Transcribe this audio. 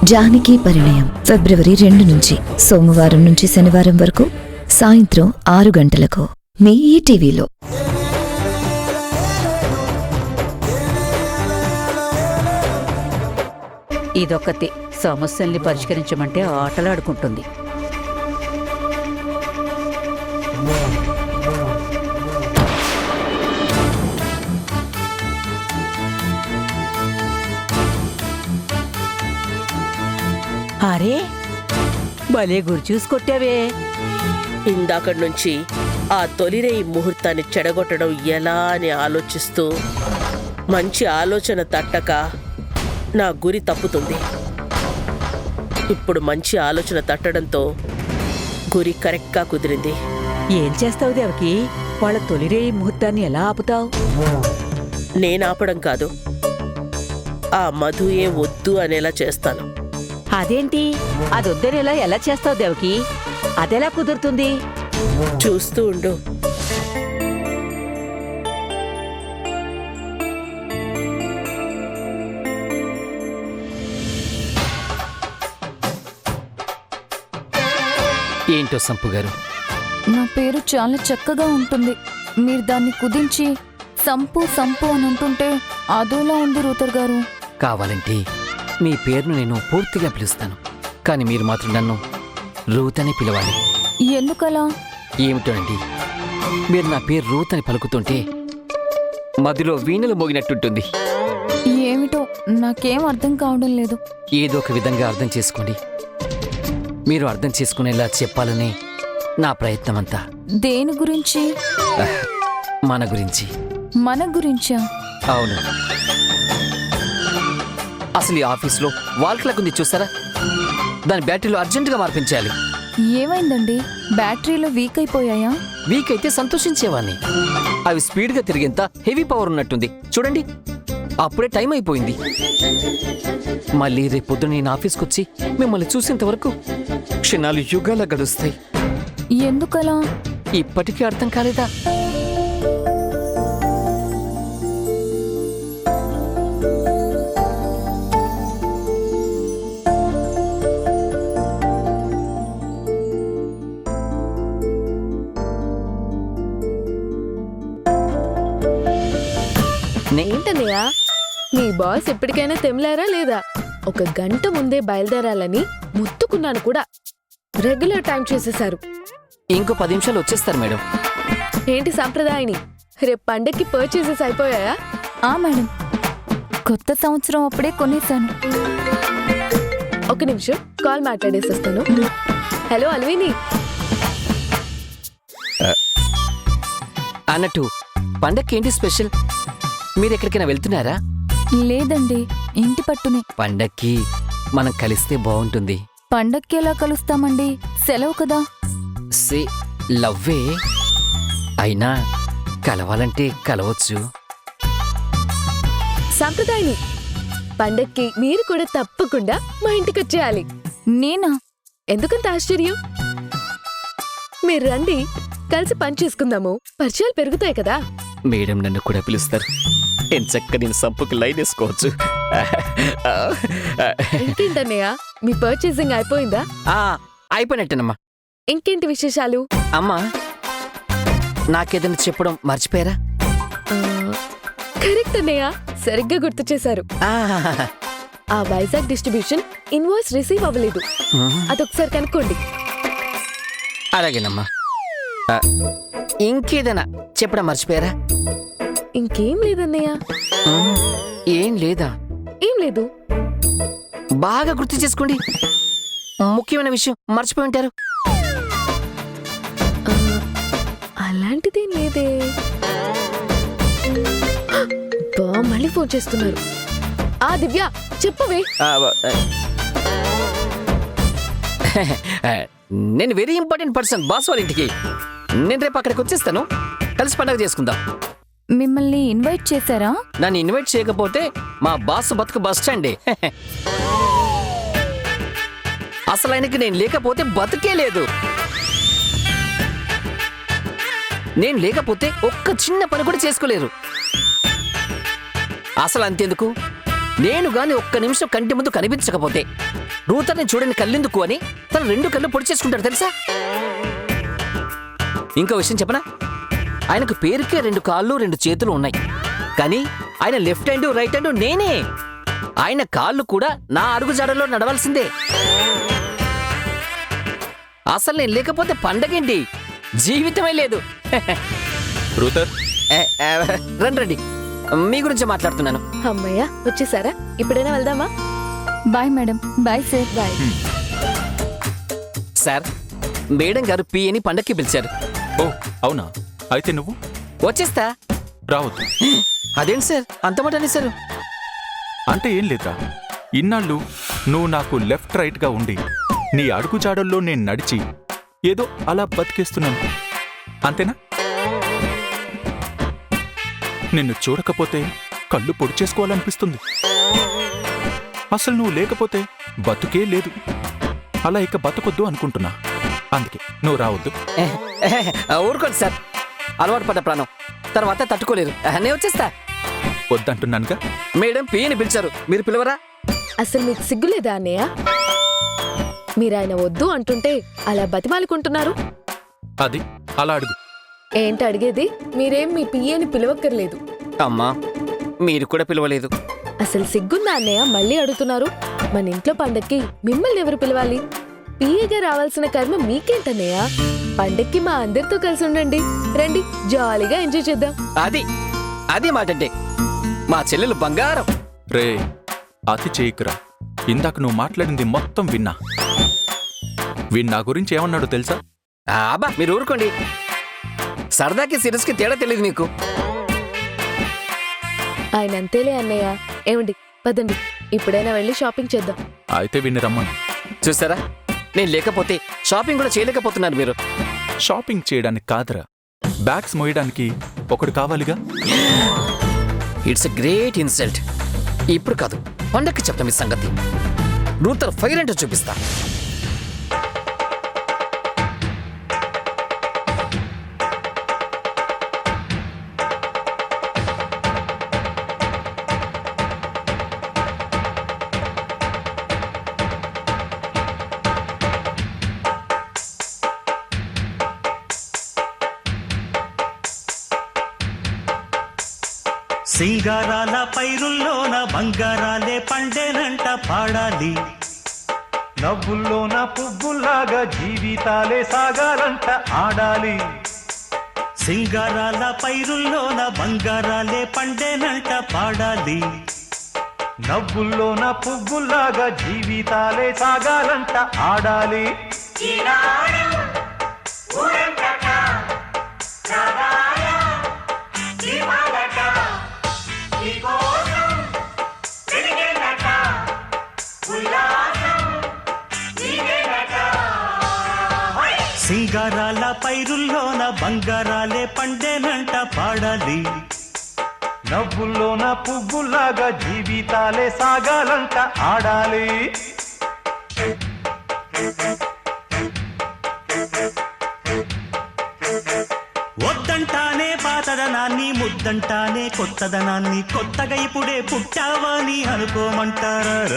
జానకి పరిణయం ఫిబ్రవరి 2 నుంచి సోమవారం నుంచి శనివారం వరకు సాయంత్రం 6 గంటలకు మీ ఈటీవీలో. ఇదొక్కటి సమస్యల్ని పరిష్కరించమంటే ఆటలాడుకుంటుంది. అరే భలే గురి చూసుకొట్టావే. ఇందాకటి నుంచి ఆ తొలిరేయి ముహూర్తాన్ని చెడగొట్టడం ఎలా అని ఆలోచిస్తూ మంచి ఆలోచన తట్టక నా గురి తప్పుతుంది. ఇప్పుడు మంచి ఆలోచన తట్టడంతో గురి కరెక్ట్గా కుదిరింది. ఏం చేస్తావు దేవకి? వాళ్ళ తొలిరేయి ముహూర్తాన్ని ఎలా ఆపుతావు? నేనాపడం కాదు, ఆ మధుయే వద్దు అనేలా చేస్తాను. అదేంటి అదొద్దనేలా ఎలా చేస్తావు దేవకి? అదెలా కుదురుతుంది? చూస్తూ ఉండు. ఏంటో సంపు గారు, నా పేరు చాలా చక్కగా ఉంటుంది. మీరు దాన్ని కుదించి సంపు సంపు అని అంటుంటే అదోలా ఉంది రూతర్ గారు. కావాలంటే మీ పేరును నేను పూర్తిగా పిలుస్తాను, కానీ మీరు మాత్రం నన్ను రూత్ అని పిలవాలి. ఎందుకలా? ఏమిటోనండి, మీరు నా పేరు రూత్ అని పలుకుతుంటే మదిలో వీణలు మోగినట్టుంటుంది. ఏమిటో నాకేం అర్థం కావడం లేదు. ఏదో ఒక విధంగా అర్థం చేసుకోండి. మీరు అర్థం చేసుకునేలా చెప్పాలని నా ప్రయత్నమంతా. దేని గురించి? మన గురించి. మన గురించా? అవును. అసలు ఈ ఆఫీస్లో వాల్ క్లాక్ ఉంది చూస్తారా? దాని బ్యాటరీలో అర్జెంటుగా మార్పించాలి. ఏమైందండి? బ్యాటరీలు వీక్ అయిపోయాయా? వీక్ అయితే సంతోషించేవాణ్ణి. అవి స్పీడ్గా తిరిగేంత హెవీ పవర్ ఉన్నట్టుంది. చూడండి, అప్పుడే టైం అయిపోయింది. మళ్ళీ రేపు పొద్దున నేను ఆఫీస్కి వచ్చి మిమ్మల్ని చూసేంత వరకు క్షణాలు యుగాల గడుస్తాయి. ఎందుకలా? ఇప్పటికీ అర్థం కాలేదా? ఏంటన్నయ్య, మీ బాస్ ఎప్పటికైనా తెమ్లారా లేదా? 1 గంట ముందే బయలుదేరాలని ముత్తుకున్నాను కూడా. రెగ్యులర్ టైం చేసేశారు. ఇంకో 10 నిమిషాలు వచ్చేస్తారు మేడం. ఏంటి సంప్రదాయని? రేపు పండక్కి పర్చేసెస్ అయిపోయాయా? ఆ మేడం, కొత్త సంవత్సరం అప్పుడే కొనేశాను. 1 నిమిషం కాల్ మాట్లాడేసి వస్తాను. హలో అల్విని. అన్నట్టు పండక్కి ఏంటి స్పెషల్? మీరు ఎక్కడికైనా వెళ్తున్నారా? లేదండి, ఇంటి పట్టునే. పండక్కి మనం కలిస్తే బాగుంటుంది. పండక్కి ఎలా కలుస్తామండి? సెలవు కదా. సే లవ్వే అయినా కలవాలంటే కలవచ్చు. సంప్రదాయని, పండక్కి మీరు కూడా తప్పకుండా మా ఇంటికి వచ్చేయాలి. నేనా? ఎందుకంత ఆశ్చర్యం? మీరు రండి, కలిసి పని చేసుకుందాము. పరిచయాలు పెరుగుతాయి కదా. మేడం నన్ను కూడా పిలుస్తారు. ఎంచక్క నేను సంపుకి లైన్ వేసుకోవచ్చు. ఇంకేంటన్నయ్య, మీ పర్చేసింగ్ అయిపోయిందా? అయిపోయినట్టేనమ్మా. ఇంకేంటి విశేషాలు? అమ్మా, నాకేదైనా చెప్పడం మర్చిపోయారా? కరెక్ట్ అన్నయ్య, సరిగ్గా గుర్తు చేశారు. ఆ వైజాగ్ డిస్ట్రిబ్యూషన్ ఇన్వాయిస్ రిసీవ్ అవ్వలేదు. అదొకసారి కనుక్కోండి. అలాగేనమ్మా. ఇంకేదైనా చెప్పడం మర్చిపోయారా? ఇంకేం లేదన్నయ్య. ఏం లేదా? ఏం లేదు. బాగా గుర్తు చేసుకోండి, ముఖ్యమైన విషయం మర్చిపోయి ఉంటారు. అలాంటిదేం లేదే. మళ్ళీ ఫోన్ చేస్తున్నారు. దివ్య చెప్పవే. నేను వెరీ ఇంపార్టెంట్ పర్సన్ బాస్ వాళ్ళ ఇంటికి. నేను రేపు అక్కడికి వచ్చేస్తాను, కలిసి పండగ చేసుకుందాం. మిమ్మల్ని ఇన్వైట్ చేశారా? నన్ను ఇన్వైట్ చేయకపోతే మా బాస్ బతుకు బస్ స్టాండే. అసలు ఆయనకి నేను లేకపోతే బతుకే లేదు. నేను లేకపోతే ఒక్క చిన్న పని కూడా చేసుకోలేరు. అసలు అంతెందుకు, నేను గాని ఒక్క నిమిషం కంటి ముందు కనిపించకపోతే రూతర్ని చూడని కళ్ళెందుకు అని తన 2 కళ్ళు పొడి చేసుకుంటాడు తెలుసా? ఇంకో విషయం చెప్పనా? ఆయనకు పేరుకే 2 కాళ్ళు 2 చేతులు ఉన్నాయి, కానీ ఆయన లెఫ్ట్ హ్యాండ్ రైట్ హ్యాండ్ నేనే. ఆయన కాళ్ళు కూడా నా అడుగుజాడలో నడవాల్సిందే. అసలు నేను లేకపోతే పండగేంటి, జీవితమే లేదు. రూతర్, రండి, మీ గురించి మాట్లాడుతున్నాను. అమ్మయ్య వచ్చేసారా? ఇప్పుడైనా వెళ్దామా? Bye madam. Bye sir. Bye. Sir, madam గారు పిఏని పండక్కి పిలిచారు. ఓ అవునా? అయితే నువ్వు వచ్చేస్తా. రావద్దు. అదేంటి సార్ అంత మాట అనేసారు? అంటే ఏం లేదా, ఇన్నాళ్ళు నువ్వు నాకు లెఫ్ట్ రైట్ గా ఉండి నీ అడుగుజాడల్లో నేను నడిచి ఏదో అలా బతికేస్తున్నాను, అంతేనా? నిన్ను చూడకపోతే కళ్ళు పొడి చేసుకోవాలనిపిస్తుంది. అసలు నువ్వు లేకపోతే బతుకే లేదు. అలా ఇక బతకొద్దు అనుకుంటున్నా. అందుకే నువ్వు రావద్దు. ఊరుకోండి సార్, అలవాటు పడ్డ ప్రాణం తర్వాత తట్టుకోలేరు. నేను వచ్చేస్తా. వద్దంటున్నానుగా. మేడం పిఏని పిలిచారు, మీరు పిలవరా? అసలు మీకు సిగ్గులేదా అన్నయ్య? మీరాయన వద్దు అంటుంటే అలా బతిమాలుకుంటున్నారు. అది అలా అడుగు. ఏంటి అడిగేది? మీరేం మీ పియ్యని పిలవక్కర్లేదు. అమ్మా, మీరు కూడా పిలవలేదు. అసలు సిగ్గుందా అన్నయ్య మళ్ళీ అడుగుతున్నారు? మన ఇంట్లో పండక్కి మిమ్మల్ని ఎవరు పిలవాలి? పియ్యగా రావాల్సిన కర్మ మీకేంటన్నయ్య? పండక్కి మా అందరితో కలిసి ఉండండి. రండి, జాలీగా ఎంజాయ్ చేద్దాం. అది మాటంటే. మా చెల్లెలు బంగారం. రే, అతి చేయకురా. ఇందాక నువ్వు మాట్లాడింది మొత్తం విన్నా. వీణ్ నా గురించి ఏమన్నాడు తెలుసా? అబ్బా మీరు ఊరుకోండి. సరదాకి సీరియస్కి తేడా తెలియదు మీకు. ఆయన అంతేలే అన్నయ్య. ఏమండి పదండి, ఇప్పుడైనా వెళ్ళి షాపింగ్ చేద్దాం. అయితే వీణ్ణి రమ్మను. చూసారా, నేను లేకపోతే షాపింగ్ కూడా చేయలేకపోతున్నారు మీరు. షాపింగ్ చేయడానికి కాదురా, బ్యాగ్స్ మోయడానికి ఒకడు కావాలిగా. It's a great insult. ఇప్పుడు కాదు, పండక్కి చెప్తాం ఈ సంగతి. రూతర్ ఫైర్ అంటే చూపిస్తా. సింగారాల పైరుల్లోన బంగారాలే పండేనంట పాడాలి. నవ్వుల్లోన పువ్వుల్లాగా జీవితాలే సాగాలంట ఆడాలి. సింగారాల పైరుల్లోన బంగారాలే పండేనంట పాడాలి. నవ్వుల్లోన పువ్వుల్లాగా జీవితాలే సాగాలంట ఆడాలి. సింగారాల పైరుల్లోన బంగారాలే పండేనంట పాడాలి. నవ్వుల్లోన పువ్వులాగా జీవితాలే సాగాలంట ఆడాలి. వద్దంటానే పాతదనాన్ని, ముద్దంటానే కొత్తదనాన్ని, కొత్తగా ఇప్పుడే పుట్టావని అనుకోమంటారా?